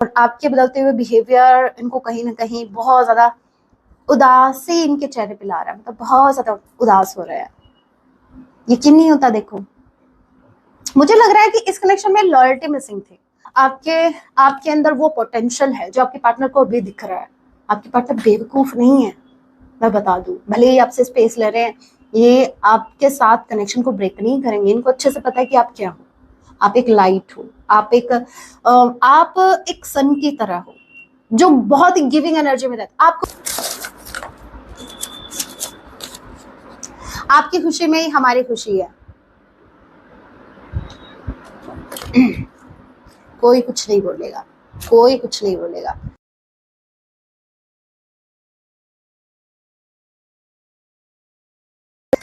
और आपके बदलते हुए बिहेवियर इनको कहीं ना कहीं बहुत ज्यादा उदासी इनके चेहरे पे ला रहा है, मतलब बहुत ज्यादा उदास हो रहे हैं। यकीन नहीं होता। देखो, मुझे लग रहा है कि इस कनेक्शन में लॉयल्टी मिसिंग थी। आपके आपके अंदर वो पोटेंशियल है जो आपके पार्टनर को अभी दिख रहा है। आपके पार्टनर बेवकूफ नहीं है, मैं बता दूं। भले ही आपसे स्पेस ले रहे हैं, ये आपके साथ कनेक्शन को ब्रेक नहीं करेंगे। इनको अच्छे से पता है कि आप क्या हो। आप एक लाइट हो, आप एक सन की तरह हो जो बहुत ही गिविंग एनर्जी में रहता है। आपकी खुशी में ही हमारी खुशी है। कोई कुछ नहीं बोलेगा, कोई कुछ नहीं बोलेगा।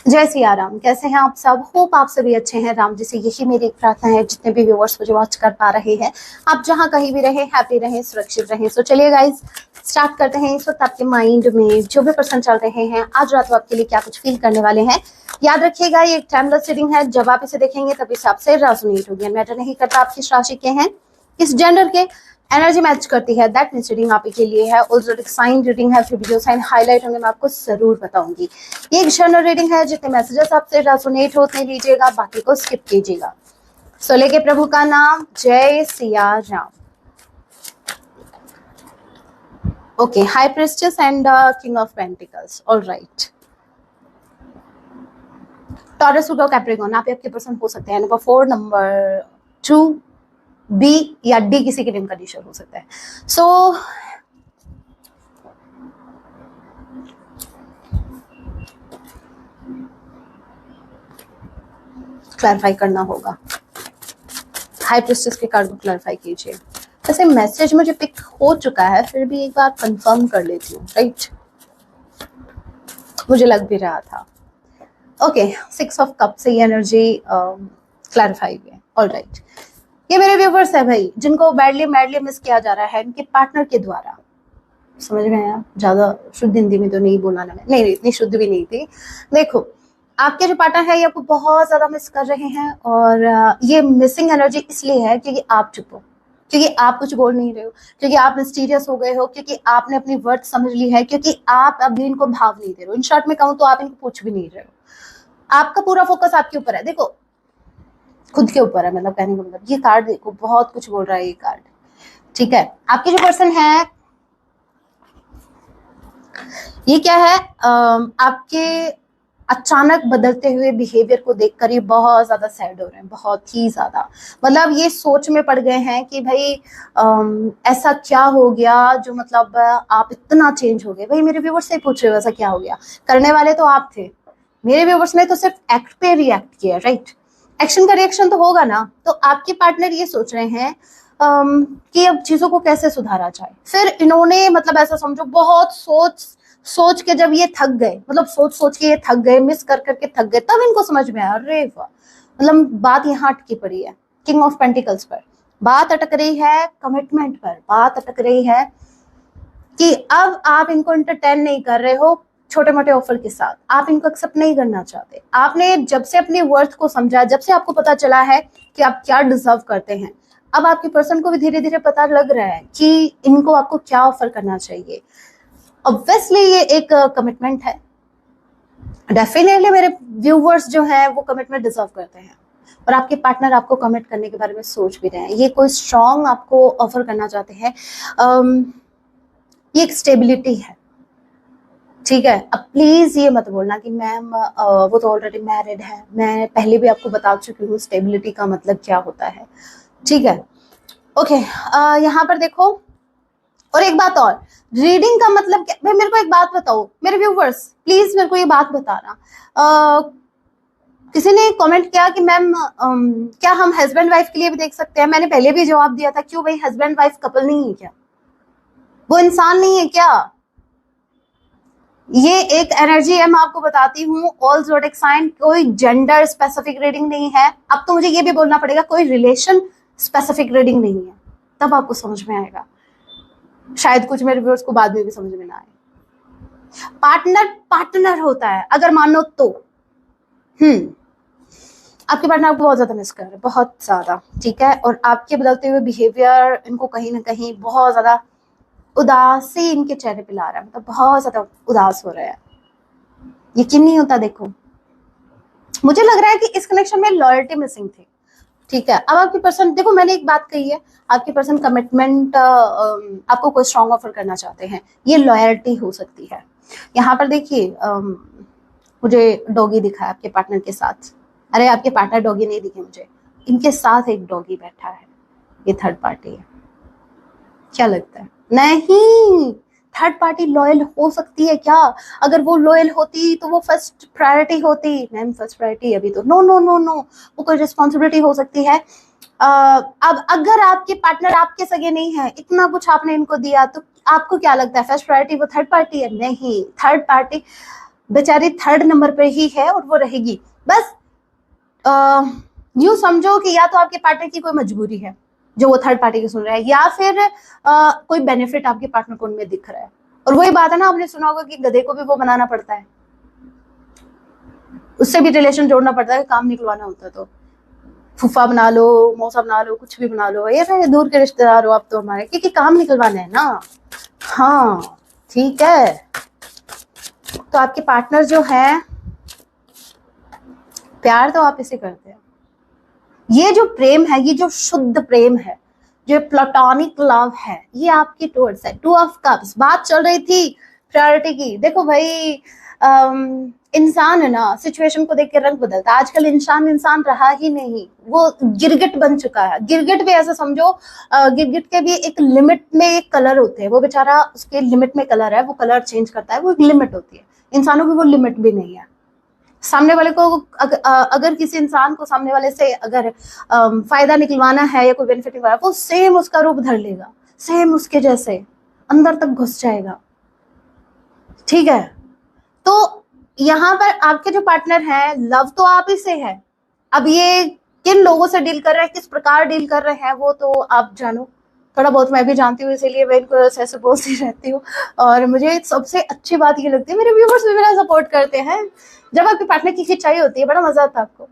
जय सिया राम। कैसे हैं आप सब? होप आप सभी अच्छे हैं। राम जी से यही मेरी एक प्रार्थना है, जितने भी व्यूअर्स मुझे वॉच कर पा रहे हैं, आप जहां कहीं भी रहे, हैप्पी रहें, सुरक्षित रहें। सो चलिए गाइस, स्टार्ट करते हैं। इस वक्त आपके माइंड में जो भी पर्सन चल रहे हैं, आज रात आपके लिए क्या कुछ फील करने वाले हैं। याद रखिएगा, ये एक टाइमलेस रीडिंग है। जब आप इसे देखेंगे तब इस आपसे रेजोनेट होगी। मैटर नहीं करता आप किस राशि के हैं, किस जेंडर के, एनर्जी मैच करती है, दैट मींस रीडिंग आप के लिए है। और साइन रीडिंग है, फिर जो साइन हाईलाइट होंगे मैं आपको जरूर बताऊंगी। ये एक जनरल रीडिंग है, जितने मैसेजेस आपसे रेजोनेट होते लीजिएगा, बाकी को स्किप कीजिएगा। सो लेके प्रभु का नाम, जय Siya Ram. Okay, high priestess and king of pentacles. Alright, taurus होगा, कैप्रिकॉर्न आप आपके पर्सन हो सकते हैं। नंबर 4, नंबर 2, बी या डी, किसी के नेम का डिशर हो सकता है। सो क्लैरिफाई करना होगा। हाई प्रिस्टेस के कार्ड को क्लैरिफाई कीजिए। वैसे मैसेज मुझे पिक हो चुका है, फिर भी एक बार कंफर्म कर लेती हूँ। राइट, मुझे लग भी रहा था। ओके, 6 ऑफ कप से ये एनर्जी क्लैरिफाई हुई है। ऑलराइट, ये मेरे व्यूवर्स है भाई, जिनको बैडली मैडली मिस किया जा रहा है इनके पार्टनर के द्वारा। समझ में आया? ज्यादा शुद्ध हिंदी में तो नहीं बोला ना, नहीं इतनी शुद्ध भी नहीं थी। देखो, आपके जो पार्टनर है ये आपको बहुत ज्यादा मिस कर रहे हैं, और ये मिसिंग एनर्जी इसलिए है क्योंकि आप चुप हो, क्योंकि आप कुछ बोल नहीं रहे हो, क्योंकि आप मिस्टीरियस हो गए हो, क्योंकि आपने अपनी वर्थ समझ ली है, क्योंकि आप अभी इनको भाव नहीं दे रहे हो। इन शॉर्ट में कहूं तो आप इनको पूछ भी नहीं रहे हो। आपका पूरा फोकस आपके ऊपर है। देखो, खुद के ऊपर है, मतलब कहने का मतलब। ये कार्ड देखो, बहुत कुछ बोल रहा है ये कार्ड। ठीक है, आपके जो पर्सन है, ये क्या है, आपके अचानक बदलते हुए बिहेवियर को देखकर ये बहुत ज्यादा सैड हो रहे हैं, बहुत ही ज्यादा। मतलब ये सोच में पड़ गए हैं कि भाई ऐसा क्या हो गया जो मतलब आप इतना चेंज हो गए। भाई मेरे व्यूवर्स से पूछ रहे हो ऐसा क्या हो गया। करने वाले तो आप थे, मेरे व्यूवर्स ने तो सिर्फ एक्ट पे रिएक्ट किया। राइट, एक्शन का रिएक्शन तो होगा ना। तो आपके पार्टनर ये सोच रहे हैं कि अब चीजों को कैसे सुधारा जाए। फिर इन्होंने, मतलब ऐसा समझो, बहुत सोच सोच के जब ये थक गए, मतलब सोच सोच के ये थक गए, मिस कर करके थक गए, तब इनको समझ में आया, अरे वाह, मतलब बात यहाँ अटकी पड़ी है। किंग ऑफ पेंटिकल्स पर बात अटक रही है, कमिटमेंट पर बात अटक रही है कि अब आप इनको एंटरटेन नहीं कर रहे हो छोटे मोटे ऑफर के साथ। आप इनको एक्सेप्ट नहीं करना चाहते। आपने जब से अपनी वर्थ को समझा, जब से आपको पता चला है कि आप क्या डिजर्व करते हैं, अब आपके पर्सन को भी धीरे धीरे पता लग रहा है कि इनको आपको क्या ऑफर करना चाहिए। ऑब्वियसली ये एक कमिटमेंट है। डेफिनेटली मेरे व्यूवर्स जो है वो कमिटमेंट डिजर्व करते हैं, और आपके पार्टनर आपको कमिट करने के बारे में सोच भी रहे हैं। ये कोई स्ट्रॉन्ग आपको ऑफर करना चाहते हैं। ये एक स्टेबिलिटी है। ठीक है, अब प्लीज ये मत बोलना कि मैम वो तो ऑलरेडी मैरिड है। मैं पहले भी आपको बता चुकी हूँ स्टेबिलिटी का मतलब क्या होता है। ठीक है, ओके, यहाँ पर देखो, और एक बात और, रीडिंग का मतलब क्या। भाई मेरे को एक बात बताओ, मेरे व्यूवर्स प्लीज मेरे को ये बात बताना। किसी ने कमेंट किया कि मैम क्या हम हस्बैंड वाइफ के लिए भी देख सकते हैं। मैंने पहले भी जवाब दिया था, क्यों भाई, हस्बैंड वाइफ कपल नहीं है क्या? वो इंसान नहीं है क्या? ये एक एनर्जी है, मैं आपको बताती हूँ। ऑल ज़ोडिएक साइन, कोई जेंडर स्पेसिफिक रीडिंग नहीं है। अब तो मुझे ये भी बोलना पड़ेगा, कोई रिलेशन स्पेसिफिक रीडिंग नहीं है, तब आपको समझ में आएगा। शायद कुछ मेरे व्यूअर्स को बाद में भी समझ में ना आए। पार्टनर पार्टनर होता है, अगर मानो तो। आपके पार्टनर आपको बहुत ज्यादा मिस कर रहे हैं, बहुत ज्यादा, ठीक है। और आपके बदलते हुए बिहेवियर इनको कहीं ना कहीं बहुत ज्यादा उदासी इनके चेहरे पे ला रहा है, मतलब बहुत ज्यादा उदास हो रहे हैं, यकीन नहीं होता। देखो मुझे लग रहा है कि इस कनेक्शन में लॉयल्टी मिसिंग थी, ठीक है। अब आपकी पर्सन, देखो मैंने एक बात कही है, आपकी पर्सन कमिटमेंट आपको कोई स्ट्रॉन्ग ऑफर करना चाहते हैं, ये लॉयल्टी हो सकती है। यहाँ पर देखिए मुझे डॉगी दिखा है आपके पार्टनर के साथ, अरे आपके पार्टनर डॉगी नहीं दिखे मुझे, इनके साथ एक डॉगी बैठा है, ये थर्ड पार्टी है। क्या लगता है? नहीं, थर्ड पार्टी लॉयल हो सकती है क्या? अगर वो लॉयल होती तो वो फर्स्ट प्रायोरिटी होती। मैम फर्स्ट प्रायोरिटी अभी तो नो नो नो नो, वो कोई रिस्पॉन्सिबिलिटी हो सकती है। अब अगर आपके पार्टनर आपके सगे नहीं है, इतना कुछ आपने इनको दिया, तो आपको क्या लगता है फर्स्ट प्रायोरिटी वो थर्ड पार्टी है? नहीं, थर्ड पार्टी बेचारी थर्ड नंबर पे ही है और वो रहेगी। बस यूं समझो कि या तो आपके पार्टनर की कोई मजबूरी है जो वो थर्ड पार्टी की सुन रहा है, या फिर कोई बेनिफिट आपके पार्टनर को उनमें दिख रहा है। और वही बात है ना, आपने सुना होगा कि गधे को भी वो बनाना पड़ता है, उससे भी रिलेशन जोड़ना पड़ता है, काम निकलवाना होता है। तो फूफा बना लो, मौसा बना लो, कुछ भी बना लो, ये फिर दूर के रिश्तेदार हो आप तो हमारे, क्योंकि काम निकलवाना है ना। हाँ ठीक है, तो आपके पार्टनर जो है, प्यार तो आप इसे करते हैं, ये जो प्रेम है, ये जो शुद्ध प्रेम है, जो प्लेटोनिक लव है, ये आपके टुवर्ड्स है। टू ऑफ कप्स, बात चल रही थी प्रायोरिटी की। देखो भाई इंसान है ना, सिचुएशन को देख के रंग बदलता है। आजकल इंसान रहा ही नहीं, वो गिरगिट बन चुका है। गिरगिट भी ऐसा समझो, गिरगिट के भी एक लिमिट में एक कलर होते हैं, वो बेचारा उसके लिमिट में कलर है, वो कलर चेंज करता है, वो एक लिमिट होती है। इंसानों की वो लिमिट भी नहीं है। सामने वाले को अगर किसी इंसान को सामने वाले से अगर फायदा निकलवाना है या कोई बेनिफिट निकलवाना है, वो सेम उसका रूप धर लेगा, सेम उसके जैसे अंदर तक घुस जाएगा, ठीक है। तो यहाँ पर आपके जो पार्टनर है, लव तो आप ही से है। अब ये किन लोगों से डील कर रहे हैं, किस प्रकार डील कर रहे हैं, वो तो आप जानो। थोड़ा बहुत मैं भी जानती हूँ, इसीलिए मैं इनको ऐसे बोलती रहती हूँ। और मुझे सबसे अच्छी बात ये लगती है, मेरे व्यूवर्स भी मेरा सपोर्ट करते हैं। जब आपके पार्टनर की खिंचाई होती है, बड़ा मजा आता है आपको।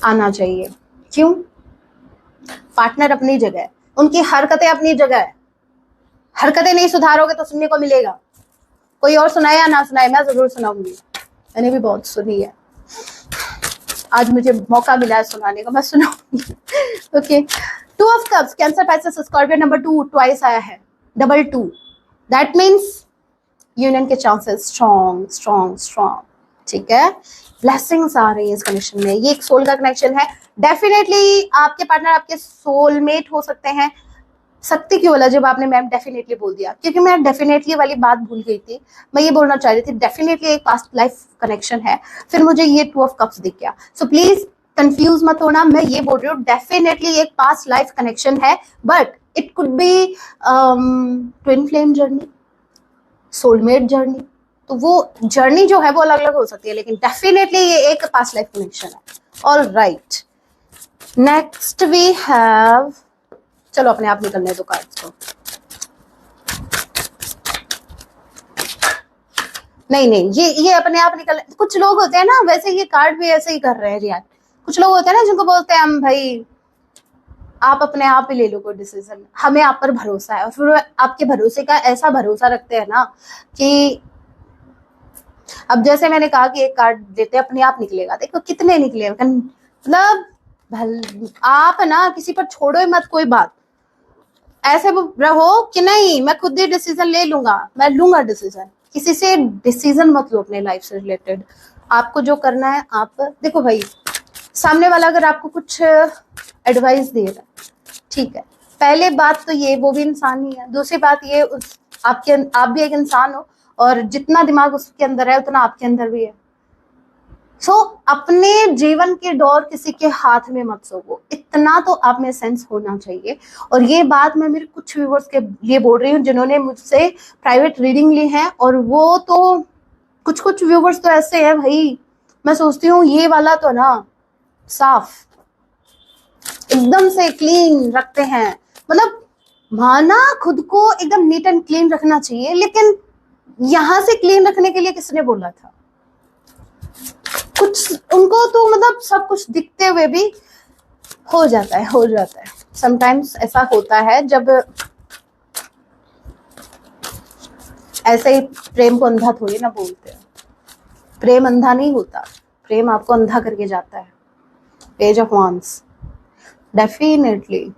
आना चाहिए, क्यों? पार्टनर अपनी जगह है, उनकी हरकतें अपनी जगह है। हरकतें नहीं सुधारोगे तो सुनने को मिलेगा। कोई और सुनाए या ना सुनाए, मैं जरूर सुनाऊंगी, मैंने भी बहुत सुनी है। आज मुझे मौका मिला है सुनाने का, मैं सुनाऊंगी। Okay, two of cups, cancer, Pisces, Scorpio, number 2 twice आया है, डबल 2, दैट मीन्स यूनियन के चांसेस स्ट्रॉन्ग स्ट्रॉन्ग स्ट्रॉन्ग, ठीक है। ब्लेसिंग्स आ रही है इस कनेक्शन में, ये एक सोल का कनेक्शन है। डेफिनेटली आपके पार्टनर आपके सोलमेट हो सकते हैं। सकती क्यों बोला जब आपने मैम डेफिनेटली बोल दिया? क्योंकि मैं डेफिनेटली वाली बात भूल गई थी, मैं ये बोलना चाह रही थी डेफिनेटली एक पास्ट लाइफ कनेक्शन है, फिर मुझे ये 2 ऑफ कप्स दिख गया। सो प्लीज कंफ्यूज मत होना, मैं ये बोल रही हूँ डेफिनेटली एक पास्ट लाइफ कनेक्शन है, but it could be twin flame journey, soulmate journey, तो वो जर्नी जो है वो अलग अलग हो सकती है, लेकिन डेफिनेटली ये एक पास्ट लाइफ कनेक्शन है। All right, next we have, चलो अपने आप निकलने दो कार्ड्स को। नहीं ये अपने आप निकल, कुछ लोग होते हैं ना, वैसे ये कार्ड भी ऐसे ही कर रहे हैं रिएक्ट। कुछ लोग होते हैं ना जिनको बोलते हैं हम भाई आप अपने आप ही ले लो कोई डिसीजन, हमें आप पर भरोसा है, और फिर आपके भरोसे का ऐसा भरोसा रखते हैं ना कि अब जैसे मैंने कहा कि एक कार्ड देते अपने आप निकलेगा, देखो कितने निकले, मतलब आप ना किसी पर छोड़ो ही मत कोई बात, ऐसे रहो कि नहीं मैं खुद ही डिसीजन ले लूंगा, मैं लूंगा डिसीजन। किसी से डिसीजन मत लो अपने लाइफ से रिलेटेड, आपको जो करना है आप देखो भाई। सामने वाला अगर आपको कुछ एडवाइस दे रहा है, ठीक है, पहले बात तो ये वो भी इंसान ही है, दूसरी बात ये आप भी एक इंसान हो, और जितना दिमाग उसके अंदर है उतना आपके अंदर भी है। सो अपने जीवन की डोर किसी के हाथ में मत सौंपो, इतना तो आप में सेंस होना चाहिए। और ये बात मैं मेरे कुछ व्यूअर्स के लिए बोल रही हूँ जिन्होंने मुझसे प्राइवेट रीडिंग ली है, और वो तो कुछ व्यूअर्स तो ऐसे हैं भाई, मैं सोचती हूँ ये वाला तो ना साफ एकदम से क्लीन रखते हैं, मतलब माना खुद को एकदम नीट एंड क्लीन रखना चाहिए, लेकिन यहां से क्लीन रखने के लिए किसने बोला था? कुछ उनको तो मतलब सब कुछ दिखते हुए भी हो जाता है। समटाइम्स ऐसा होता है, जब ऐसे ही प्रेम को अंधा थोड़ी ना बोलते हैं, प्रेम अंधा नहीं होता, प्रेम आपको अंधा करके जाता है। पेज ऑफ वांड्स, डेफिनेटली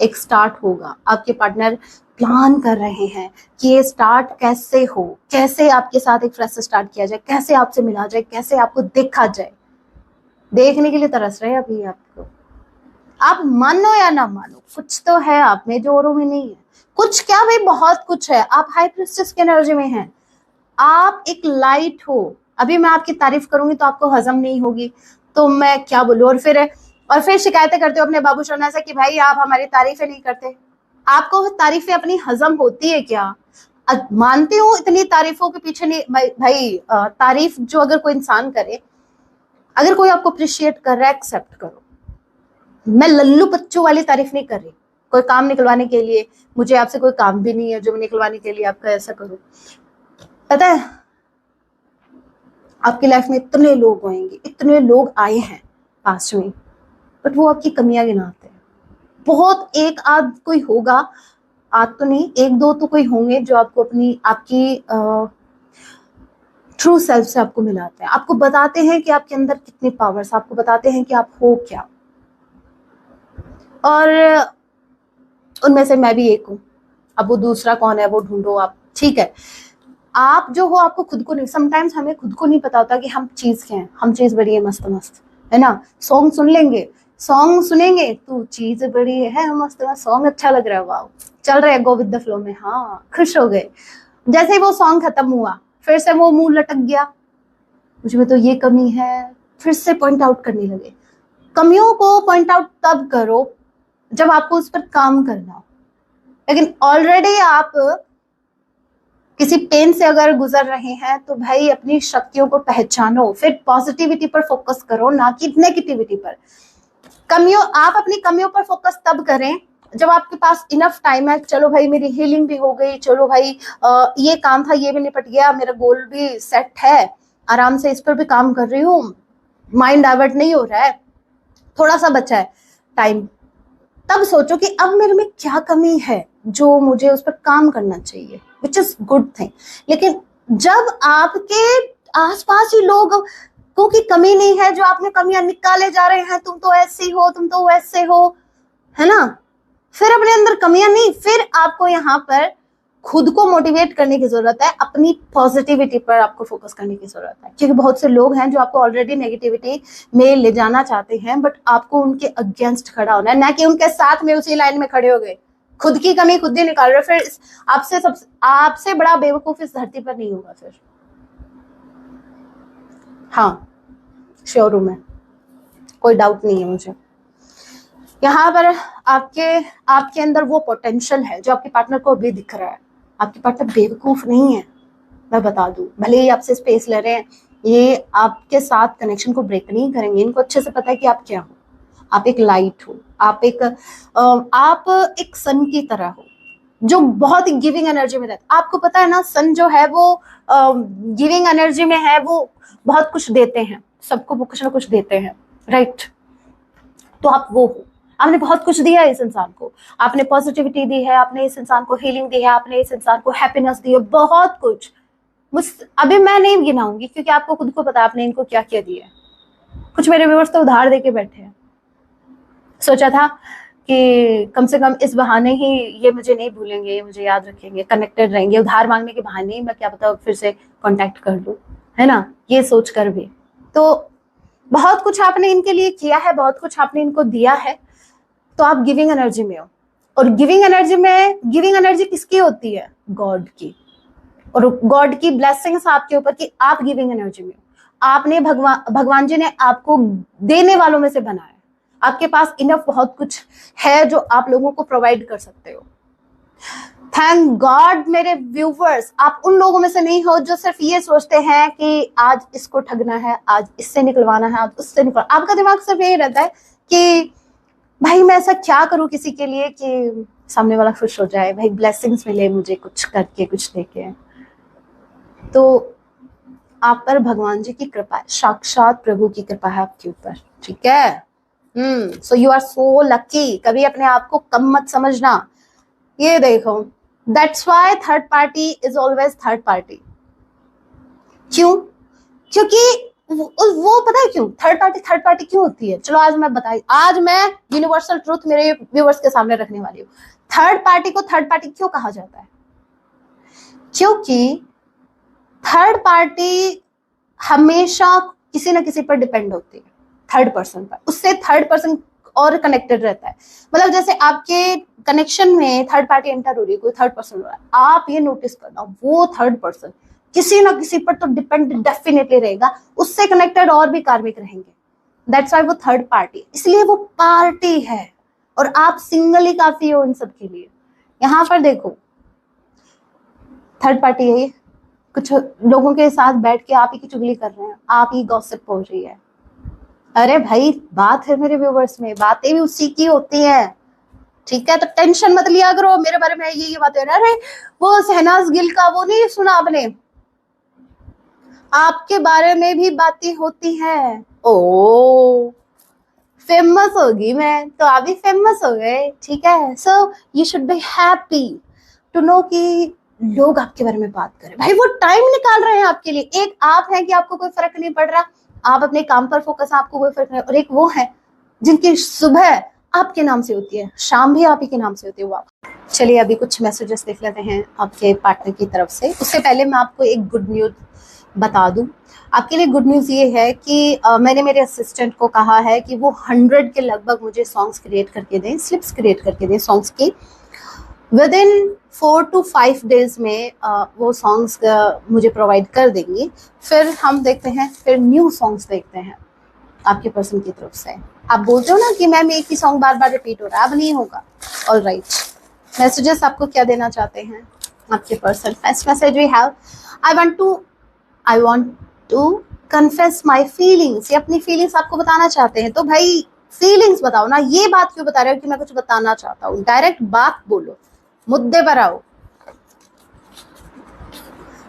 एक स्टार्ट होगा, आपके पार्टनर प्लान कर रहे हैं कि ये स्टार्ट कैसे हो, कैसे आपके साथ एक फ्रेश स्टार्ट किया जाए, कैसे आपसे मिला जाए, कैसे आपको देखा जाए, देखने के लिए तरस रहे हैं अभी आपको। आप मानो या ना मानो, कुछ तो है आप में जो औरों में नहीं है। कुछ क्या भाई, बहुत कुछ है। आप हाई प्रिस्टेस की एनर्जी में हैं, आप एक लाइट हो। अभी मैं आपकी तारीफ करूंगी तो आपको हजम नहीं होगी, तो मैं क्या बोलूं। और फिर शिकायतें करते हो अपने बाबू शोना से कि भाई आप हमारी तारीफें नहीं करते। आपको तारीफें अपनी हजम होती है क्या? मानती हूँ इतनी तारीफों के पीछे नहीं भाई, तारीफ जो अगर कोई इंसान करे, अगर कोई आपको अप्रिशिएट कर रहा है, एक्सेप्ट करो। मैं लल्लू पच्चू वाली तारीफ नहीं कर रही। कोई काम निकलवाने के लिए, मुझे आपसे कोई काम भी नहीं है जो निकलवाने के लिए आपका ऐसा करो। पता है, आपकी लाइफ में इतने लोग होंगे, इतने लोग आए हैं पास्ट में, बट वो आपकी कमियां गिनाते हैं। बहुत एक आध कोई होगा, आध तो नहीं, एक दो तो कोई होंगे जो आपको आपकी ट्रू सेल्फ से आपको मिलाते हैं, आपको बताते हैं कि आपके अंदर कितनी पावर्स, आपको बताते हैं कि आप हो क्या। और उनमें से मैं भी एक हूँ। अब वो दूसरा कौन है वो ढूंढो आप, ठीक है। आप जो हो, आपको खुद को नहीं, समटाइम्स हमें खुद को नहीं पता होता कि हम चीज क्या हैं। हम चीज बड़ी है, मस्त मस्त है ना। सॉन्ग सुन लेंगे, सॉन्ग सुनेंगे, तू चीज बड़ी है मस्त मस्त, सॉन्ग अच्छा लग रहा है, वाह चल रहे, गो विद द फ्लो में, हाँ खुश हो गए। जैसे ही वो सॉन्ग खत्म हुआ, फिर से वो मुंह लटक गया, मुझ में तो ये कमी है, फिर से पॉइंट आउट करने लगे। कमियों को पॉइंट आउट तब करो जब आपको उस पर काम करना हो। लेकिन ऑलरेडी आप किसी पेन से अगर गुजर रहे हैं तो भाई अपनी शक्तियों को पहचानो, फिर पॉजिटिविटी पर फोकस करो, ना कि नेगेटिविटी पर। आप अपनी कमियों पर फोकस तब करें जब आपके पास इनफ टाइम है। चलो भाई मेरी हीलिंग भी हो गई, चलो भाई ये काम था ये भी निपट गया, मेरा गोल भी सेट है, आराम से इस पर भी काम कर रही हूँ, माइंड डाइवर्ट नहीं हो रहा है, थोड़ा सा बचा है टाइम। तब सोचो कि अब मेरे में क्या कमी है जो मुझे उस पर काम करना चाहिए, विच इज गुड थिंग। लेकिन जब आपके आसपास ही लोग की कमी नहीं है, जो आपने कमियां निकाले जा रहे हैं, तुम तो ऐसी हो, तुम तो वैसे हो, है ना, फिर अपने अंदर कमियां नहीं, फिर आपको यहाँ पर खुद को मोटिवेट करने की जरूरत है, अपनी पॉजिटिविटी पर आपको फोकस करने की जरूरत है। क्योंकि बहुत से लोग हैं जो आपको ऑलरेडी नेगेटिविटी में ले जाना चाहते हैं, बट आपको उनके अगेंस्ट खड़ा होना है, ना कि उनके साथ में उसी लाइन में खड़े हो गए। खुद की कमी खुद ही निकाल रहे, फिर आपसे बड़ा बेवकूफ इस धरती पर नहीं होगा फिर। हाँ श्योर हूं मैं, कोई डाउट नहीं है मुझे। यहाँ पर आपके अंदर वो पोटेंशियल है जो आपके पार्टनर को अभी दिख रहा है। आपके पार्टनर बेवकूफ नहीं है, मैं बता दूं। भले ही आपसे स्पेस ले रहे हैं, ये आपके साथ कनेक्शन को ब्रेक नहीं करेंगे। इनको अच्छे से पता है कि आप क्या हो। आप एक लाइट हो, आप एक सन की तरह हो जो बहुत ही गिविंग एनर्जी में रहता है। आपको पता है ना, सन जो है वो गिविंग एनर्जी में है, वो बहुत कुछ देते हैं, सबको वो कुछ ना कुछ देते हैं, राइट। तो आप वो हो, आपने बहुत कुछ दिया है इस इंसान को, आपने पॉजिटिविटी दी है, आपने इस इंसान को हीलिंग दी है, आपने इस इंसान को हैप्पीनेस दी है, बहुत कुछ। अभी मैं नहीं गिनाऊंगी क्योंकि आपको खुद को पता आपने इनको क्या क्या दिया है। कुछ मेरे व्यूअर्स तो उधार देके बैठे हैं। सोचा था कि कम से कम इस बहाने ही ये मुझे नहीं भूलेंगे, ये मुझे याद रखेंगे, कनेक्टेड रहेंगे। उधार मांगने के बहाने ही मैं क्या पता फिर से कांटेक्ट कर लूं, है ना, ये सोच कर भी। तो बहुत कुछ आपने इनके लिए किया है, बहुत कुछ आपने इनको दिया है, तो आप गिविंग एनर्जी में हो। और गिविंग एनर्जी किसकी होती है? गॉड की। और गॉड की ब्लेसिंग्स आपके ऊपर कि आप गिविंग एनर्जी में हो। आपने भगवान जी ने आपको देने वालों में से बनाया। आपके पास इनफ बहुत कुछ है जो आप लोगों को प्रोवाइड कर सकते हो। थैंक गॉड मेरे व्यूवर्स, आप उन लोगों में से नहीं हो जो सिर्फ ये सोचते हैं कि आज इसको ठगना है, आज इससे निकलवाना है, आज उससे निकलवाना। आपका दिमाग सिर्फ यही रहता है कि भाई मैं ऐसा क्या करूं किसी के लिए कि सामने वाला खुश हो जाए, भाई ब्लेसिंग्स मिले मुझे कुछ करके, कुछ देके। तो आप पर भगवान जी की कृपा है, साक्षात प्रभु की कृपा है आपके ऊपर, ठीक है। So you are so lucky. कभी अपने आप को कम मत समझना। ये देखो, that's why third party is always third party. क्यों? क्योंकि वो पता है क्यों थर्ड पार्टी क्यों होती है? चलो आज मैं यूनिवर्सल ट्रूथ मेरे व्यूअर्स के सामने रखने वाली हूँ। थर्ड पार्टी को थर्ड पार्टी क्यों कहा जाता है? क्योंकि थर्ड पार्टी हमेशा किसी ना किसी पर डिपेंड होती है, थर्ड पर्सन पर। उससे थर्ड पर्सन और कनेक्टेड रहता है। मतलब जैसे आपके कनेक्शन में थर्ड पार्टी एंटर हो रही है, कोई थर्ड पर्सन हो रहा है, आप ये नोटिस करना वो थर्ड पर्सन किसी ना किसी पर तो डिपेंड डेफिनेटली रहेगा, उससे कनेक्टेड और भी कार्मिक रहेंगे। दैट्स व्हाई वो थर्ड पार्टी, इसलिए वो पार्टी है। और आप सिंगल ही काफी हो इन सब के लिए। यहाँ पर देखो, थर्ड पार्टी है, कुछ लोगों के साथ बैठ के आप ही की चुगली कर रहे हैं, आप ही गॉसिप हो रही है। अरे भाई, बात है मेरे व्यूवर्स में, बातें भी उसी की होती हैं, ठीक है। तो टेंशन मत लिया करो मेरे बारे में ये बातें। अरे वो शहनाज गिल का वो नहीं सुना आपने? आपके बारे में भी बातें होती हैं। ओ, फेमस होगी मैं तो आप भी फेमस हो गए, ठीक है। So you should be happy to know कि लोग आपके बारे में बात करें। भाई वो टाइम निकाल रहे हैं आपके लिए। एक आप है कि आपको कोई फर्क नहीं पड़ रहा, आप अपने काम पर फोकस, आपको कोई फर्क नहीं। और एक वो है जिनकी सुबह आपके नाम से होती है, शाम भी आप ही के नाम से होती है। वो चलिए अभी कुछ मैसेजेस देख लेते हैं आपके पार्टनर की तरफ से। उससे पहले मैं आपको एक गुड न्यूज बता दूं। आपके लिए गुड न्यूज़ ये है कि मैंने मेरे असिस्टेंट को कहा है कि वो 100 के लगभग मुझे सॉन्ग्स क्रिएट करके दें, स्लिप्स क्रिएट करके दें सॉन्ग्स की। विद इन 4 to 5 डेज में वो सॉन्ग्स मुझे प्रोवाइड कर देंगी। फिर हम देखते हैं, फिर न्यू सॉन्ग्स देखते हैं आपके पर्सन की तरफ से। आप बोलते हो ना कि मैम एक ही सॉन्ग बार बार रिपीट हो रहा है, अब नहीं होगा। ऑल राइट, मैसेजेस आपको क्या देना चाहते हैं आपके person? First message we have, I want to confess my feelings. ये अपनी फीलिंग्स आपको बताना चाहते हैं, तो भाई फीलिंग्स बताओ ना। ये बात क्यों बता रहे हो कि मैं कुछ बताना चाहता हूँ? डायरेक्ट बात बोलो, मुद्दे पर आओ।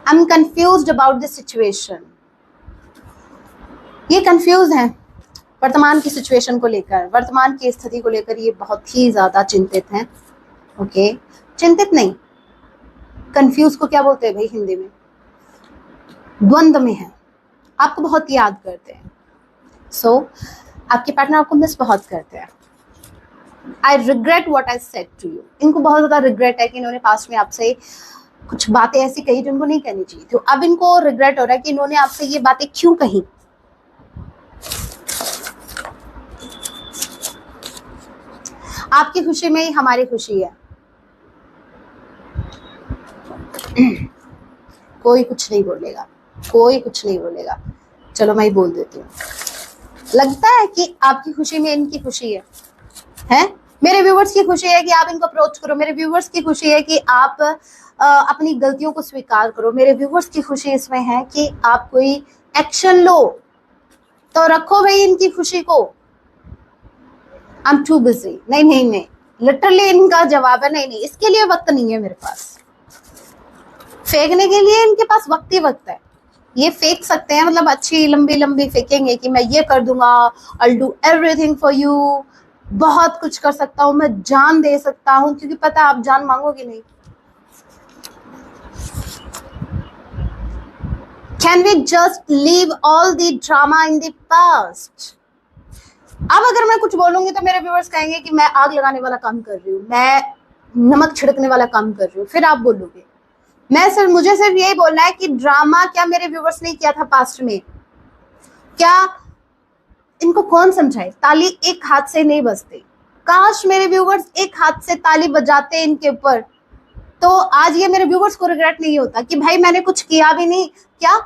I am confused about this situation. ये कंफ्यूज हैं वर्तमान की सिचुएशन को लेकर, वर्तमान की स्थिति को लेकर ये बहुत ही ज्यादा चिंतित हैं। ओके, चिंतित नहीं, कंफ्यूज को क्या बोलते हैं भाई हिंदी में? द्वंद्व में है, आपको बहुत याद करते हैं। सो आपके पार्टनर आपको मिस बहुत करते हैं। I regret what I said to you. इनको बहुत ज्यादा रिग्रेट है कि इन्होंने पास्ट में आपसे कुछ बातें ऐसी कही जो इनको नहीं कहनी चाहिए थी। अब इनको रिग्रेट हो रहा है कि इन्होंने आपसे ये बातें क्यों कही। आपकी खुशी में ही हमारी खुशी है। कोई कुछ नहीं बोलेगा, कोई कुछ नहीं बोलेगा। चलो मैं ही बोल देती हूँ। लगता है कि आपकी खुशी में इनकी खुशी है? मेरे व्यूवर्स की खुशी है कि आप इनको अप्रोच करो। मेरे व्यूवर्स की खुशी है कि आप अपनी गलतियों को स्वीकार करो। मेरे व्यूवर्स की खुशी इसमें है कि आप कोई एक्शन लो। तो रखो भाई इनकी खुशी को। I am too busy. नहीं, लिटरली इनका जवाब है नहीं, इसके लिए वक्त नहीं है मेरे पास। फेंकने के लिए इनके पास वक्त ही वक्त है। ये फेंक सकते हैं, मतलब अच्छी लंबी फेंकेंगे कि मैं ये कर दूंगा, I will do everything for you, बहुत कुछ कर सकता हूं, मैं जान दे सकता हूं, क्योंकि पता आप जान मांगोगे नहीं। Can we just leave all the drama in the past? अब अगर मैं कुछ बोलूंगी तो मेरे व्यूअर्स कहेंगे कि मैं आग लगाने वाला काम कर रही हूँ, मैं नमक छिड़कने वाला काम कर रही हूँ। फिर आप बोलोगे मुझे सिर्फ यही बोलना है कि ड्रामा क्या मेरे व्यूअर्स ने किया था पास्ट में? क्या इनको कौन समझाए? ताली एक हाथ से नहीं बजती। काश मेरे व्यूवर्स एक हाथ से ताली बजाते इनके ऊपर, तो आज ये मेरे व्यूवर्स को रिग्रेट नहीं होता कि भाई मैंने कुछ किया भी नहीं। क्या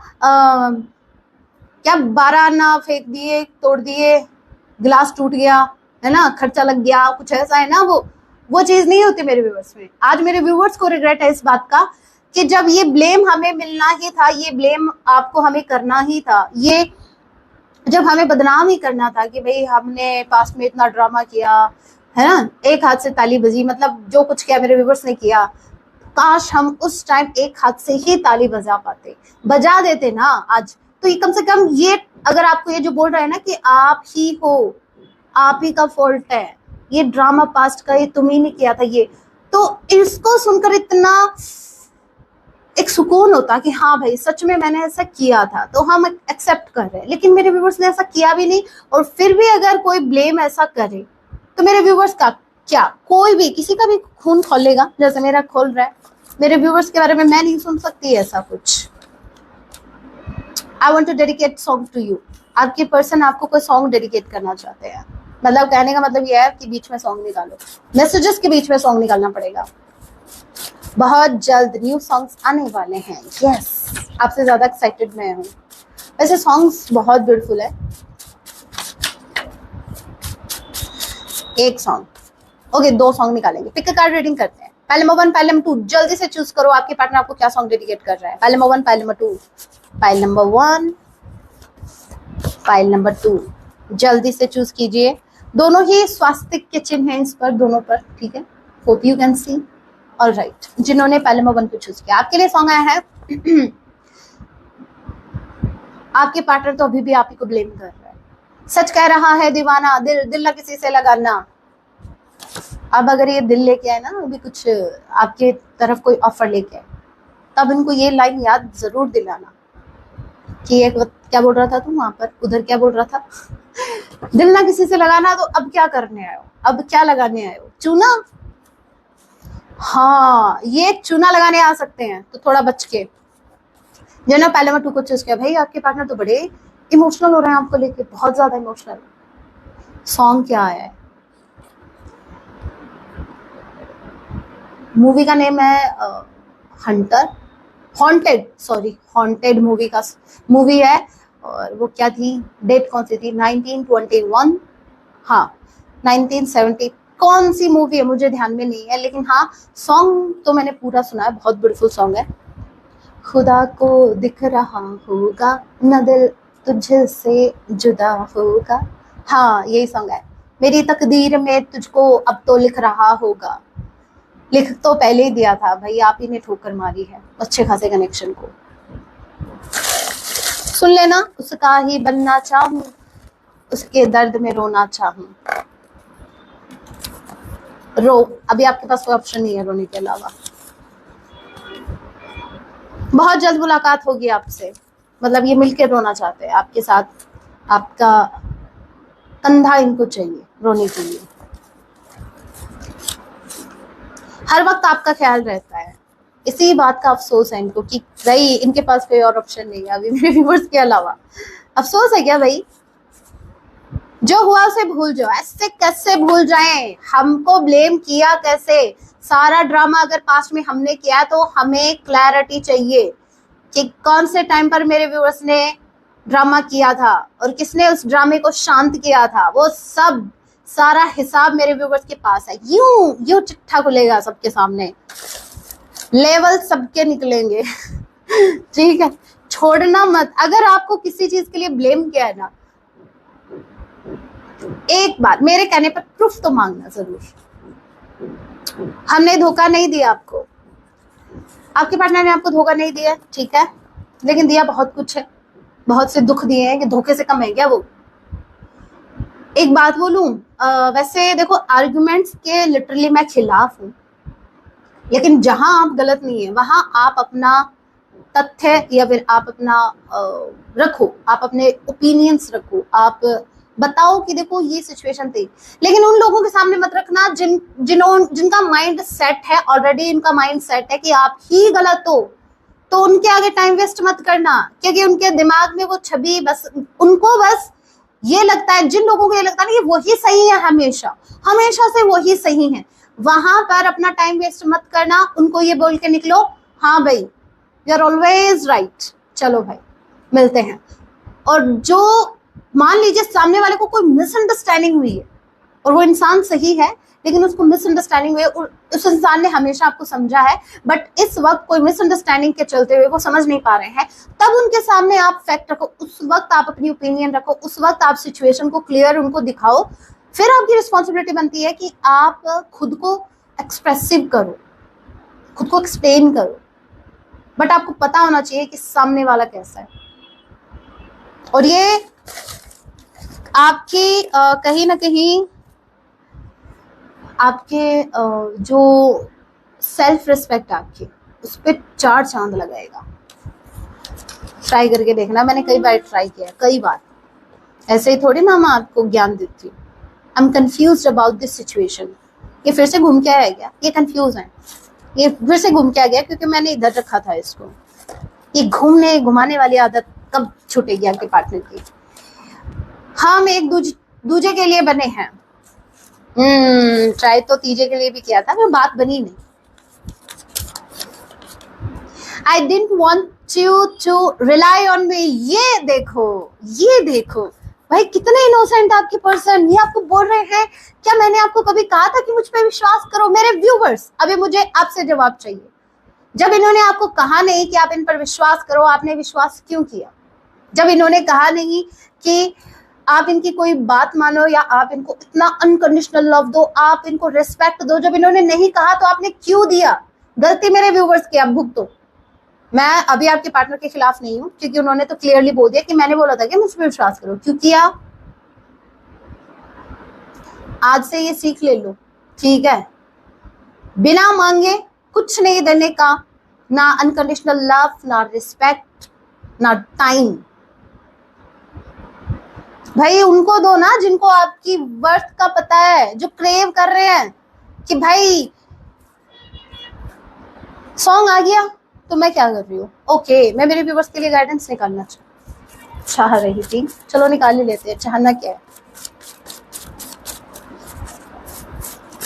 12 आना फेंक दिए, तोड़ दिए, गिलास टूट गया, है ना, खर्चा लग गया, कुछ ऐसा है ना, वो चीज नहीं होती मेरे व्यूवर्स में। आज मेरे व्यूवर्स को रिग्रेट है इस बात का कि जब ये ब्लेम हमें मिलना ही था, ये ब्लेम आपको हमें करना ही था, ये जब हमें बदनाम ही करना था कि भाई हमने पास्ट में इतना ड्रामा किया, है ना, एक हाथ से ताली बजी, मतलब जो कुछ किया मेरे व्यूवर्स ने किया, काश हम उस टाइम एक हाथ से ही ताली बजा देते ना आज, तो ये कम से कम ये, अगर आपको ये जो बोल रहा है ना कि आप ही हो, आप ही का फॉल्ट है, ये ड्रामा पास्ट का, ये तुम ही ने किया था ये, तो इसको सुनकर इतना एक सुकून होता कि हाँ भाई सच में मैंने ऐसा किया था, तो हम एक्सेप्ट कर रहे हैं। लेकिन मेरे व्यूवर्स ने ऐसा किया भी नहीं, और फिर भी अगर कोई ब्लेम ऐसा करे तो मेरे व्यूवर्स का क्या, कोई भी किसी का भी खून खोलेगा जैसे मेरा खोल रहा है। मेरे व्यूवर्स के बारे में मैं नहीं सुन सकती ऐसा कुछ। I want to dedicate song to you. आपके पर्सन आपको कोई सॉन्ग डेडिकेट करना चाहते हैं, मतलब कहने का मतलब यह है कि बीच में सॉन्ग निकालो, मैसेजेस के बीच में सॉन्ग निकालना पड़ेगा। बहुत जल्द न्यू सॉन्ग्स आने वाले हैं। यस, आपसे ज्यादा एक्साइटेड मैं हूँ। वैसे सॉन्ग्स बहुत ब्यूटीफुल है। एक सॉन्ग, ओके, 2 सॉन्ग निकालेंगे। पिक अ कार्ड रीडिंग करते हैं। फाइल नंबर 1, फाइल नंबर 2, जल्दी से चूज करो आपके पार्टनर आपको क्या सॉन्ग डेडिकेट कर रहा है। File number 1, file number 2, file number 1, file number 2, जल्दी से चूज कीजिए। दोनों ही स्वास्तिक के चिन्ह हैं इस पर, दोनों पर, ठीक है। Hope you can C. Alright, जिन्होंने फाइल नंबर 1 को चूज किया, आपके लिए सॉन्ग आया है। आपके पार्टनर तो अभी भी आप ही को ब्लेम कर रहा है। सच कह रहा है दीवाना, दिल ना किसी से लगाना। अब अगर ये दिल लेके आए ना, अभी कुछ आपके तरफ कोई ऑफर लेके आए, तब इनको ये लाइन याद जरूर दिलाना कि एक क्या बोल रहा था तुम वहां पर, उधर क्या बोल रहा था। दिल ना किसी से लगाना, तो अब क्या करने आए हो, अब क्या लगाने आए हो, चूना। हाँ, ये चूना लगाने आ सकते हैं, तो थोड़ा बच के। जिन्होंने पहले नंबर 2 को चूज किया, भाई आपके पार्टनर तो बड़े इमोशनल हो रहे हैं आपको लेके, बहुत ज्यादा इमोशनल। सॉन्ग क्या आया है, मूवी का नेम है हंटर, हॉन्टेड मूवी का मूवी है। और वो क्या थी, डेट कौन सी थी, 1921, हाँ 1970, कौन सी मूवी है मुझे ध्यान में नहीं है, लेकिन हाँ सॉन्ग तो मैंने पूरा सुना है, बहुत ब्यूटीफुल सॉन्ग है। खुदा को दिख रहा होगा न दिल तुझसे जुदा होगा, हाँ यही सॉन्ग है। मेरी तकदीर में तुझको अब तो लिख रहा होगा, लिख तो पहले ही दिया था भाई, आप ही ने ठोकर मारी है अच्छे खासे कनेक्शन को। सुन लेना, उसका ही बनना चाहूं, उसके दर्द में रोना चाहूं। रो, अभी आपके पास कोई ऑप्शन नहीं है रोने के अलावा। बहुत जल्द मुलाकात होगी आपसे, मतलब ये मिलकर रोना चाहते हैं आपके साथ, आपका कंधा इनको चाहिए रोने के लिए। हर वक्त आपका ख्याल रहता है, इसी बात का अफसोस है इनको कि भाई इनके पास कोई और ऑप्शन नहीं है अभी मेरे व्यूअर्स के अलावा। अफसोस है क्या भाई, जो हुआ उसे भूल जाओ। ऐसे कैसे भूल जाएं, हमको ब्लेम किया कैसे, सारा ड्रामा अगर पास्ट में हमने किया तो हमें क्लैरिटी चाहिए कि कौन से टाइम पर मेरे व्यूअर्स ने ड्रामा किया था और किसने उस ड्रामे को शांत किया था। वो सब सारा हिसाब मेरे व्यूअर्स के पास है। यूं चिट्ठा खुलेगा सबके सामने, लेवल सबके निकलेंगे। ठीक है, छोड़ना मत। अगर आपको किसी चीज के लिए ब्लेम किया है ना, एक बात मेरे कहने पर प्रूफ तो मांगना जरूर। हमने धोखा नहीं दिया आपको, आपके पार्टनर ने आपको धोखा नहीं दिया, ठीक है, लेकिन दिया बहुत कुछ है, बहुत से दुख दिए हैं कि धोखे से कम है क्या वो। एक बात बोलूं, वैसे देखो आर्गुमेंट्स के लिटरली मैं खिलाफ हूं, लेकिन जहां आप गलत नहीं है वहां आप अपना तथ्य या फिर आप अपना रखो, आप अपने ओपिनियंस रखो, आप बताओ कि देखो ये सिचुएशन थी। लेकिन उन लोगों के सामने मत रखना जिनका माइंड सेट है, ऑलरेडी इनका माइंड सेट है कि आप ही गलत हो, तो उनके आगे टाइम वेस्ट मत करना, क्योंकि उनके दिमाग में वो छवि, बस उनको बस ये लगता है, जिन लोगों को ये लगता है ना कि वही सही है, हमेशा से वही सही है, वहां पर अपना टाइम वेस्ट मत करना। उनको ये बोल के निकलो, हाँ भाई यू आर ऑलवेज राइट, चलो भाई मिलते हैं। और जो मान लीजिए सामने वाले को कोई मिसअंडरस्टैंडिंग हुई है और वो इंसान सही है, लेकिन उसको मिसअंडरस्टैंडिंग हुई और उस इंसान ने हमेशा आपको समझा है, बट इस वक्त कोई मिसअंडरस्टैंडिंग के चलते हुए वो समझ नहीं पा रहे हैं, तब उनके सामने आप फैक्ट रखो, उस वक्त आप अपनी ओपिनियन रखो, उस वक्त आप सिचुएशन को क्लियर उनको दिखाओ। फिर आपकी रिस्पॉन्सिबिलिटी बनती है कि आप खुद को एक्सप्रेसिव करो, खुद को एक्सप्लेन करो, बट आपको पता होना चाहिए कि सामने वाला कैसा है। और ये आपकी कहीं ना कहीं आपके जो सेल्फ रिस्पेक्ट आपकी, उस पर 4 चांद लगाएगा। ट्राई करके देखना, मैंने कई बार ट्राई किया, कई बार। ऐसे ही थोड़ी ना मैं आपको ज्ञान देती हूँ। I am confuse about this situation. ये फिर से घूम के आया क्या? ये कंफ्यूज है, ये फिर से घूम के आ गया क्योंकि मैंने इधर रखा था इसको। ये घूमने घुमाने वाली आदत कब छूटेगी आपके पार्टनर की? हम एक दूजे के लिए बने हैं। ट्राई तो तीजे के लिए भी किया था, पर बात बनी नहीं। I didn't want you to rely on me। ये देखो, ये देखो भाई, कितने इनोसेंट आपके पर्सन। ये आपको बोल रहे हैं, क्या मैंने आपको कभी कहा था कि मुझ पे विश्वास करो? मेरे व्यूवर्स, अभी मुझे आपसे जवाब चाहिए। जब इन्होंने आपको कहा नहीं कि आप इन पर विश्वास करो, आपने विश्वास क्यों किया? जब इन्होंने कहा नहीं कि आप इनकी कोई बात मानो या आप इनको इतना अनकंडीशनल लव दो, आप इनको रिस्पेक्ट दो, जब इन्होंने नहीं कहा तो आपने क्यों दिया? गलती मेरे व्यूवर्स की, आप भुगतो। मैं अभी आपके पार्टनर के खिलाफ नहीं हूं, क्योंकि उन्होंने तो क्लियरली बोल दिया कि मैंने बोला था कि मुझ पर विश्वास करो। क्यों किया? आज से ये सीख ले लो, ठीक है? बिना मांगे कुछ नहीं देने का, ना अनकंडीशनल लव, ना रिस्पेक्ट, ना टाइम। भाई उनको दो ना जिनको आपकी वर्थ का पता है, जो क्रेव कर रहे हैं कि भाई सॉन्ग आ गया तो मैं क्या कर रही हूँ। ओके, मैं मेरे व्यूवर्स के लिए गाइडेंस निकालना चाह रही थी, चलो निकाल ही लेते हैं। चाहना क्या है?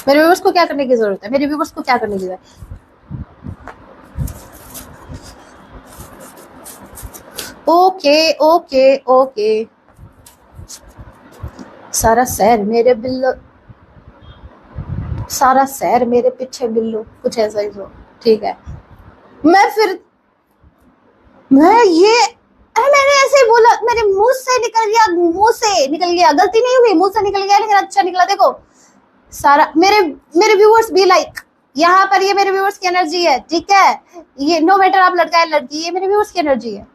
मेरे व्यूवर्स को क्या करने की जरूरत है? मेरे व्यूवर्स को क्या करने की जरूरत है? ओके ओके ओके, सारा शहर मेरे बिल्लो, सारा शहर मेरे पीछे बिल्लो, कुछ ऐसा ही तो ठीक है। मैंने ऐसे ही बोला, मेरे मुंह से निकल गया, मुंह से निकल गया, गलती नहीं हुई, मुंह से निकल गया, लेकिन अच्छा निकला। देखो सारा मेरे व्यूअर्स भी लाइक, यहाँ पर ये मेरे व्यूअर्स की एनर्जी है, ठीक है? ये नो मैटर आप लड़का है लड़की, ये मेरे व्यूअर्स की एनर्जी है।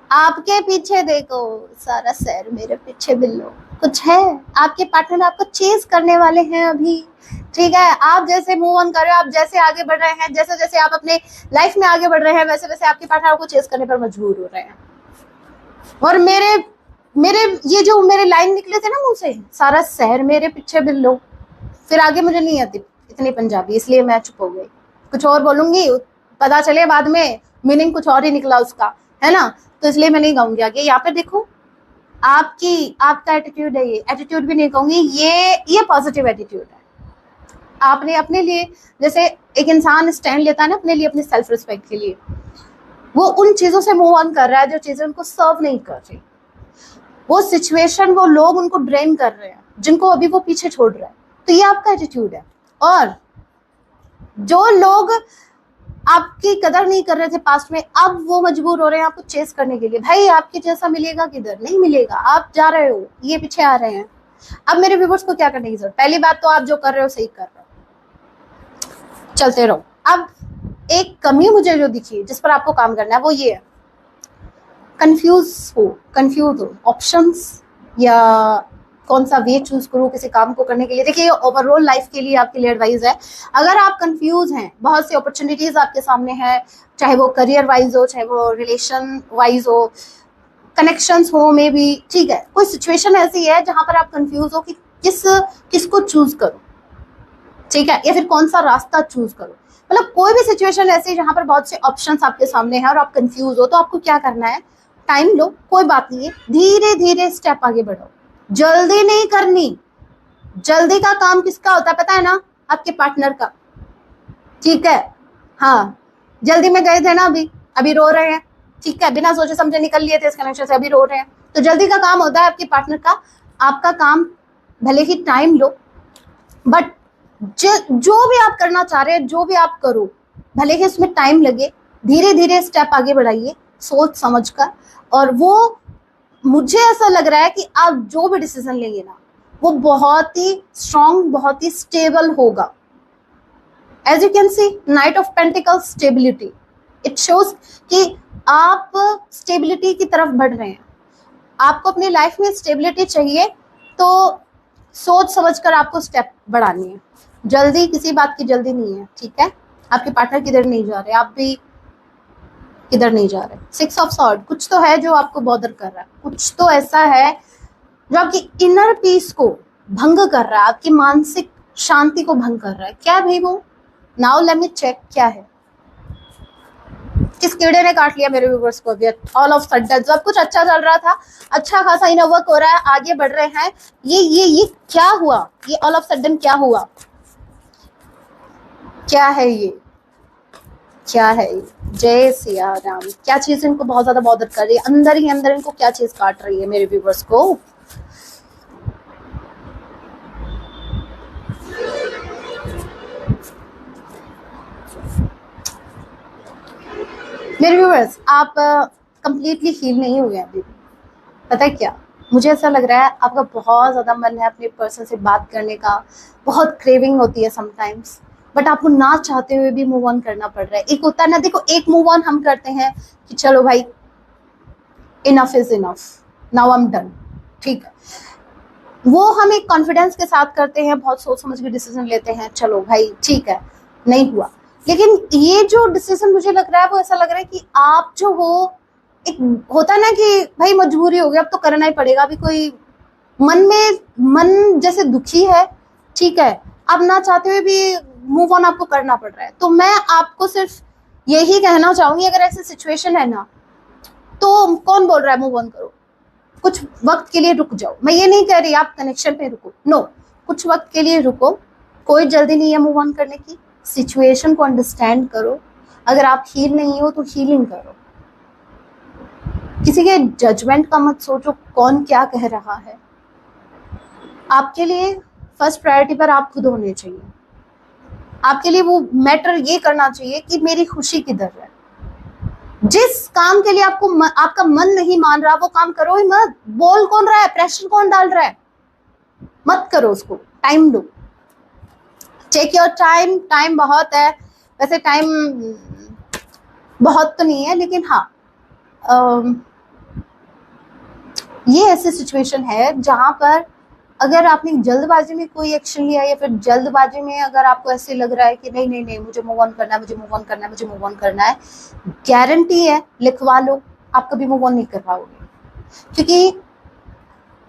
आपके पीछे देखो, सारा शहर मेरे पीछे बिल्लो, कुछ है? आपके पार्टनर आपको चेज करने वाले हैं अभी, ठीक है? आप जैसे मूव ऑन कर रहे हो, आप जैसे आगे बढ़ रहे हैं, जैसे जैसे आप अपने लाइफ में आगे बढ़ रहे हैं, वैसे वैसे आपके पार्टनर आपको चेज करने पर मजबूर हो रहे हैं। और मेरे मेरे ये जो मेरे लाइन निकले थे ना मुंह से, सारा शहर मेरे पीछे बिल्लो, फिर आगे मुझे नहीं आती इतनी पंजाबी, इसलिए मैं चुप हो गई। कुछ और बोलूंगी, पता चले बाद में मीनिंग कुछ और ही निकला उसका, है ना? तो इसलिए मैं नहीं गाऊंगी आगे। यहाँ पे देखो, आपका एटीट्यूड है, ये एटीट्यूड भी नहीं कहूंगी, ये पॉजिटिव एटीट्यूड है। आपने अपने लिए, जैसे एक इंसान स्टैंड लेता है ना अपने लिए, अपने सेल्फ रिस्पेक्ट के लिए, वो उन चीजों से मूव ऑन कर रहा है जो चीजें उनको सर्व नहीं कर रही। वो सिचुएशन, वो लोग उनको ड्रेन कर रहे हैं, जिनको अभी वो पीछे छोड़ रहा है। तो ये आपका एटीट्यूड है। और जो लोग आपकी कदर नहीं कर रहे थे पास्ट में, अब वो मजबूर हो रहे हैं आपको चेस करने के लिए। भाई आपके जैसा मिलेगा किधर? नहीं मिलेगा। आप जा रहे हो, ये पीछे आ रहे हैं। अब मेरे व्यूवर्स को क्या करने की जरूरत? पहली बात तो आप जो कर रहे हो सही कर रहे हो, चलते रहो। अब एक कमी मुझे जो दिखी, जिस पर आपको काम करना है, वो ये है, कंफ्यूज हो ऑप्शंस या कौन सा वे चूज करूँ किसी काम को करने के लिए। देखिए, ओवरऑल लाइफ के लिए आपके लिए एडवाइस है। अगर आप कंफ्यूज हैं, बहुत सी अपॉर्चुनिटीज आपके सामने हैं, चाहे वो करियर वाइज हो, चाहे वो रिलेशन वाइज हो, कनेक्शंस हो में भी, ठीक है? कोई सिचुएशन ऐसी है जहां पर आप कंफ्यूज हो कि किसको चूज करो, ठीक है? या फिर कौन सा रास्ता चूज करो। मतलब कोई भी सिचुएशन ऐसी जहां पर बहुत से ऑप्शंस आपके सामने हैं और आप कंफ्यूज हो, तो आपको क्या करना है? टाइम लो, कोई बात नहीं है, धीरे धीरे स्टेप आगे बढ़ो, जल्दी नहीं करनी। जल्दी का काम किसका होता है पता है ना? आपके पार्टनर का, ठीक है? हाँ, जल्दी में गए थे ना, अभी रो रहे हैं, ठीक है? बिना सोचे समझे निकल लिए थे इस कनेक्शन से, अभी रो रहे हैं। तो जल्दी का काम होता है आपके पार्टनर का। आपका काम भले ही टाइम लो, बट जो भी आप करना चाह रहे हैं, जो भी आप करो, भले ही उसमें टाइम लगे, धीरे धीरे स्टेप आगे बढ़ाइए सोच समझ कर। और वो, मुझे ऐसा लग रहा है कि आप जो भी डिसीजन लेंगे ना, वो बहुत ही स्ट्रांग, बहुत ही स्टेबल होगा। As you can see knight of pentacles, stability, it shows कि आप स्टेबिलिटी की तरफ बढ़ रहे हैं। आपको अपनी लाइफ में स्टेबिलिटी चाहिए तो सोच समझकर आपको स्टेप बढ़ानी है। जल्दी, किसी बात की जल्दी नहीं है, ठीक है। आपके पार्टनर किधर नहीं जा रहे, आप भी किधर नहीं जा रहे। 6 ऑफ सॉर्ड, कुछ तो है जो आपको बॉदर कर रहा है, कुछ तो ऐसा है जो आपकी इनर पीस को भंग कर रहा है, आपकी मानसिक शांति को भंग कर रहा है। क्या भाई वो? नाउ लेट मी चेक क्या है। किस कीड़े ने काट लिया मेरे व्यूवर्स को अभी ऑल ऑफ सडन? सब कुछ अच्छा चल रहा था, अच्छा खासा इनर वर्क हो रहा है, आगे बढ़ रहे हैं, ये क्या हुआ? ये ऑल ऑफ सडन क्या हुआ? क्या है ये? क्या है ये? जय सिया राम। क्या चीज इनको बहुत ज्यादा बॉदर कर रही है? अंदर ही अंदर इनको क्या चीज काट रही है मेरे व्यूवर्स को? मेरे व्यूअर्स, आप कंप्लीटली हील नहीं हुए अभी भी। पता है क्या, मुझे ऐसा लग रहा है आपका बहुत ज़्यादा मन है अपने पर्सन से बात करने का, बहुत क्रेविंग होती है समटाइम्स, बट आपको ना चाहते हुए भी मूव ऑन करना पड़ रहा है। एक होता है ना, देखो, एक मूव ऑन हम करते हैं कि चलो भाई enough is enough, now I am done, ठीक है। वो हम एक कॉन्फिडेंस के साथ करते हैं, बहुत सोच समझ के डिसीजन लेते हैं, चलो भाई ठीक है, नहीं हुआ। लेकिन ये जो डिसीजन मुझे लग रहा है वो ऐसा लग रहा है कि आप जो हो, एक होता है ना कि भाई मजबूरी हो गई, अब तो करना ही पड़ेगा। अभी कोई मन जैसे दुखी है, ठीक है, अब ना चाहते हुए भी मूव ऑन आपको करना पड़ रहा है। तो मैं आपको सिर्फ यही कहना चाहूंगी, अगर ऐसी सिचुएशन है ना, तो कौन बोल रहा है मूव ऑन करो? कुछ वक्त के लिए रुक जाओ। मैं ये नहीं कह रही आप कनेक्शन पे रुको, नो, कुछ वक्त के लिए रुको, कोई जल्दी नहीं है मूव ऑन करने की। सिचुएशन को अंडरस्टैंड करो, अगर आप हील नहीं हो तो हीलिंग करो। किसी के जजमेंट का मत सोचो कौन क्या कह रहा है। आपके लिए फर्स्ट प्रायोरिटी पर आप खुद होने चाहिए। आपके लिए वो मैटर ये करना चाहिए कि मेरी खुशी किधर है। जिस काम के लिए आपका मन नहीं मान रहा, वो काम करो ही मत। बोल कौन रहा है? प्रेशर कौन डाल रहा है? मत करो उसको, टाइम दो। Take your time. टाइम बहुत है, वैसे टाइम बहुत तो नहीं है, लेकिन हाँ, ये ऐसी सिचुएशन है जहां पर अगर आपने जल्दबाजी में कोई एक्शन लिया, या फिर जल्दबाजी में अगर आपको ऐसे लग रहा है कि नहीं नहीं नहीं मुझे मूव ऑन करना है, मुझे मूव ऑन करना है, मुझे मूव ऑन करना है, गारंटी है, लिखवा लो, आप कभी मूव ऑन नहीं कर पाओगे। क्योंकि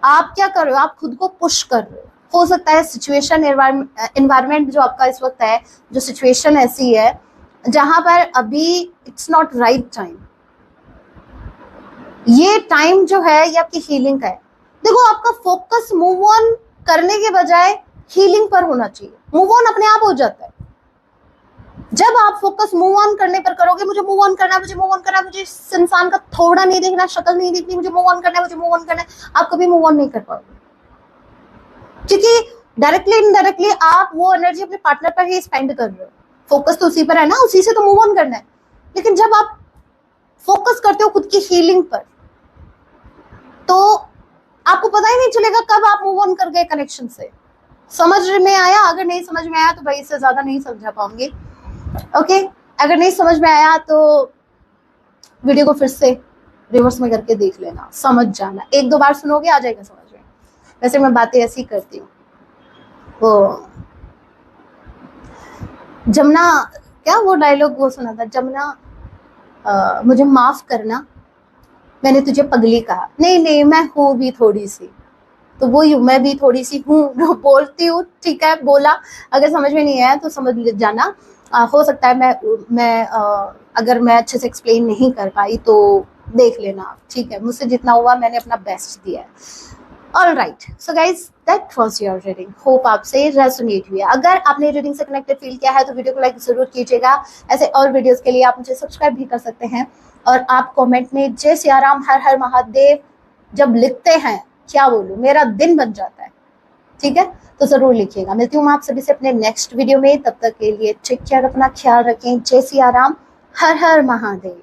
आप क्या कर रहे हो? आप खुद को पुश कर रहे हो सकता है सिचुएशन, एनवायरमेंट जो आपका इस वक्त है, जो सिचुएशन ऐसी है जहां पर अभी इट्स नॉट राइट टाइम। ये टाइम जो है ये आपकी हीलिंग का है। देखो, आपका फोकस मूव ऑन करने के बजाय हीलिंग पर होना चाहिए। मूव ऑन अपने आप हो जाता है जब आप फोकस मूव ऑन करने पर करोगे। मुझे मूव ऑन करना है, मुझे मूव ऑन करना है, मुझे इस इंसान का थोड़ा नहीं देखना, शक्ल नहीं देखनी, मुझे मूव ऑन करना है, मुझे मूव ऑन करना है, आप कभी मूव ऑन नहीं कर पाओगे। क्योंकि डायरेक्टली इनडायरेक्टली आप वो एनर्जी अपने पार्टनर पर ही स्पेंड कर रहे हो। फोकस तो उसी पर है ना, उसी से तो मूव ऑन करना है। लेकिन जब आप फोकस करते हो खुद की हीलिंग पर, तो आपको पता ही नहीं चलेगा कब आप मूव ऑन कर गए कनेक्शन से। समझ में आया? अगर नहीं समझ में आया तो भाई इससे ज्यादा नहीं समझा पाऊंगी। ओके, अगर नहीं समझ में आया तो वीडियो को फिर से रिवर्स में करके देख लेना, समझ जाना। 1-2 बार सुनोगे आ जाएगा समझ में। वैसे मैं बातें ऐसी करती हूँ। वो जमुना, क्या वो डायलॉग वो सुना था, जमुना मुझे माफ करना, मैंने तुझे पगली कहा। नहीं नहीं, मैं हूँ भी थोड़ी सी, तो वो मैं भी थोड़ी सी हूँ, बोलती हूँ, ठीक है, बोला। अगर समझ में नहीं आया तो समझ जाना। हो सकता है मैं अगर मैं अच्छे से एक्सप्लेन नहीं कर पाई तो देख लेना, ठीक है। मुझसे जितना हुआ मैंने अपना बेस्ट दिया है। Alright, so guys, that was your reading. Hope आपसे रेजोनेट हुई है। अगर आपने रीडिंग से कनेक्टेड फील किया है तो वीडियो को लाइक जरूर कीजिएगा। ऐसे और वीडियोस के लिए आप मुझे सब्सक्राइब भी कर सकते हैं। और आप कमेंट में जय सिया राम, हर हर महादेव जब लिखते हैं, क्या बोलूं, मेरा दिन बन जाता है, ठीक है। तो जरूर लिखिएगा। मिलती हूँ मैं आप सभी से अपने नेक्स्ट वीडियो में। तब तक के लिए टेक केयर, अपना ख्याल रखें। जय सिया राम, हर हर महादेव।